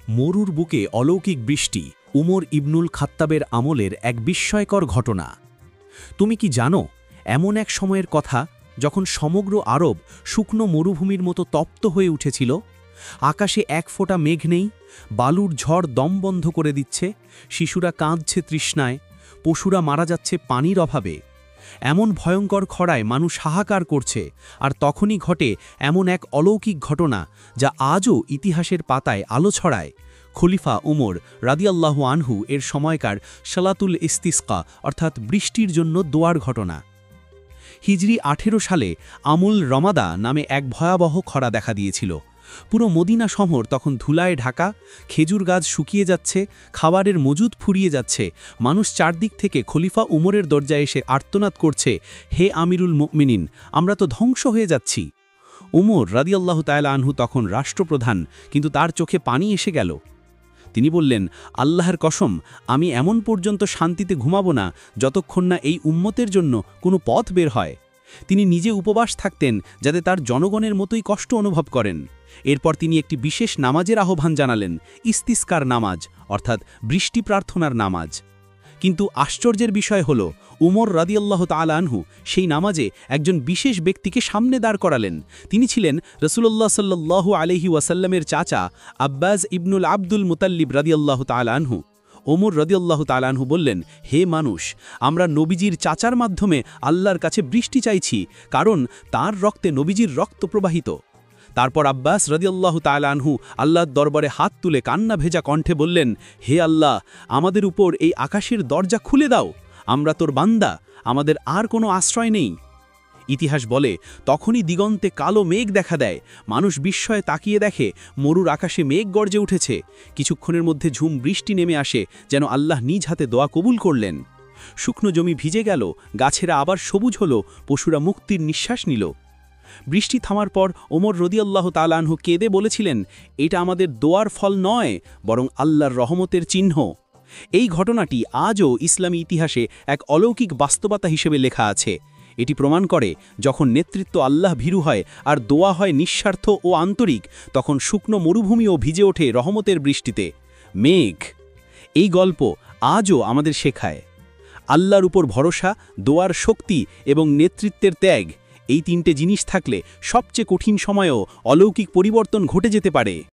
মরুর বুকে অলৌকিক বৃষ্টি উমর ইবনুল খাত্তাবের আমলের এক বিস্ময়কর ঘটনা। তুমি কি জানো, এমন এক সময়ের কথা যখন সমগ্র আরব শুকনো মরুভূমির মতো তপ্ত হয়ে উঠেছিল। আকাশে এক ফোঁটা মেঘ নেই, বালুর ঝড় দম বন্ধ করে দিচ্ছে, শিশুরা কাঁদছে তৃষ্ণায়, পশুরা মারা যাচ্ছে পানির অভাবে। এমন ভয়ঙ্কর খরায় মানুষ হাহাকার করছে, আর তখনই ঘটে এমন এক অলৌকিক ঘটনা যা আজও ইতিহাসের পাতায় আলো ছড়ায়। খলিফা উমর রাদিয়াল্লাহু আনহু এর সময়কার সালাতুল ইস্তিসকা অর্থাৎ বৃষ্টির জন্য দোয়ার ঘটনা। হিজরি 18 সালে আমুল রমাদা নামে এক ভয়াবহ খরা দেখা দিয়েছিল। পুরো মদিনা শহর তখন ধুলায় ঢাকা, খেজুর গাছ শুকিয়ে যাচ্ছে, খাবারের মজুদ ফুরিয়ে যাচ্ছে। মানুষ চারদিক থেকে খলিফা উমরের দরজায় এসে আর্তনাদ করছে, হে আমিরুল মুমিনিন, আমরা তো ধ্বংস হয়ে যাচ্ছি। উমর রাদিয়াল্লাহু তাআলা আনহু তখন রাষ্ট্রপ্রধান, কিন্তু তার চোখে পানি এসে গেল। তিনি বললেন, আল্লাহর কসম, আমি এমন পর্যন্ত শান্তিতে ঘুমাবো না যতক্ষণ না এই উম্মতের জন্য কোনো পথ বের হয়। তিনি নিজে উপবাস থাকতেন যাতে তার জনগণের মতোই কষ্ট অনুভব করেন। এরপর তিনি একটি বিশেষ নামাজের আহ্বান জানালেন, ইস্তিসকার নামাজ অর্থাৎ বৃষ্টি প্রার্থনার নামাজ। কিন্তু আশ্চর্যের বিষয় হল, উমর রাদিয়াল্লাহু তাআলা আনহু সেই নামাজে একজন বিশেষ ব্যক্তিকে সামনে দাঁড় করালেন। তিনি ছিলেন রাসূলুল্লাহ সাল্লাল্লাহু আলাইহি ওয়াসাল্লামের চাচা আব্বাস ইবনুল আব্দুল মুতাল্লিব রাদিয়াল্লাহু তাআলা আনহু। ওমর রাদিয়াল্লাহু তাআলা আনহু বললেন, হে মানুষ, আমরা নবীজির চাচার মাধ্যমে আল্লাহর কাছে বৃষ্টি চাইছি, কারণ তার রক্তে নবীজির রক্ত প্রবাহিত। তারপর আব্বাস রাদিয়াল্লাহু তাআলা আনহু আল্লাহর দরবারে হাত তুলে কান্না ভেজা কণ্ঠে বললেন, হে আল্লাহ, আমাদের উপর এই আকাশের দরজা খুলে দাও, আমরা তোর বান্দা, আমাদের আর কোনো আশ্রয় নেই। ইতিহাস বলে, তখনই দিগন্তে কালো মেঘ দেখা দেয়। মানুষ বিস্ময়ে তাকিয়ে দেখে মরুর আকাশে মেঘ গর্জে উঠেছে। কিছুক্ষণের মধ্যে ঝুম বৃষ্টি নেমে আসে, যেন আল্লাহ নিজ হাতে দোয়া কবুল করলেন। শুকনো জমি ভিজে গেল, গাছেরা আবার সবুজ হলো, পশুরা মুক্তির নিঃশ্বাস নিল। বৃষ্টি থামার পর ওমর রাদিয়াল্লাহু তাআলা আনহু কেঁদে বলেছিলেন, এটা আমাদের দোয়ার ফল নয়, বরং আল্লাহর রহমতের চিহ্ন। এই ঘটনাটি আজও ইসলামী ইতিহাসে এক অলৌকিক বাস্তবতা হিসেবে লেখা আছে। এটি প্রমাণ করে, যখন নেতৃত্ব আল্লাহ ভীরু হয় আর দোয়া হয় নিঃস্বার্থ ও আন্তরিক, তখন শুকনো মরুভূমিও ভিজে ওঠে রহমতের বৃষ্টিতে। মেঘ এই গল্প আজও আমাদের শেখায়, আল্লাহর উপর ভরসা, দোয়ার শক্তি এবং নেতৃত্বের ত্যাগ, এই তিনটে জিনিস থাকলে সবচেয়ে কঠিন সময়েও অলৌকিক পরিবর্তন ঘটে যেতে পারে।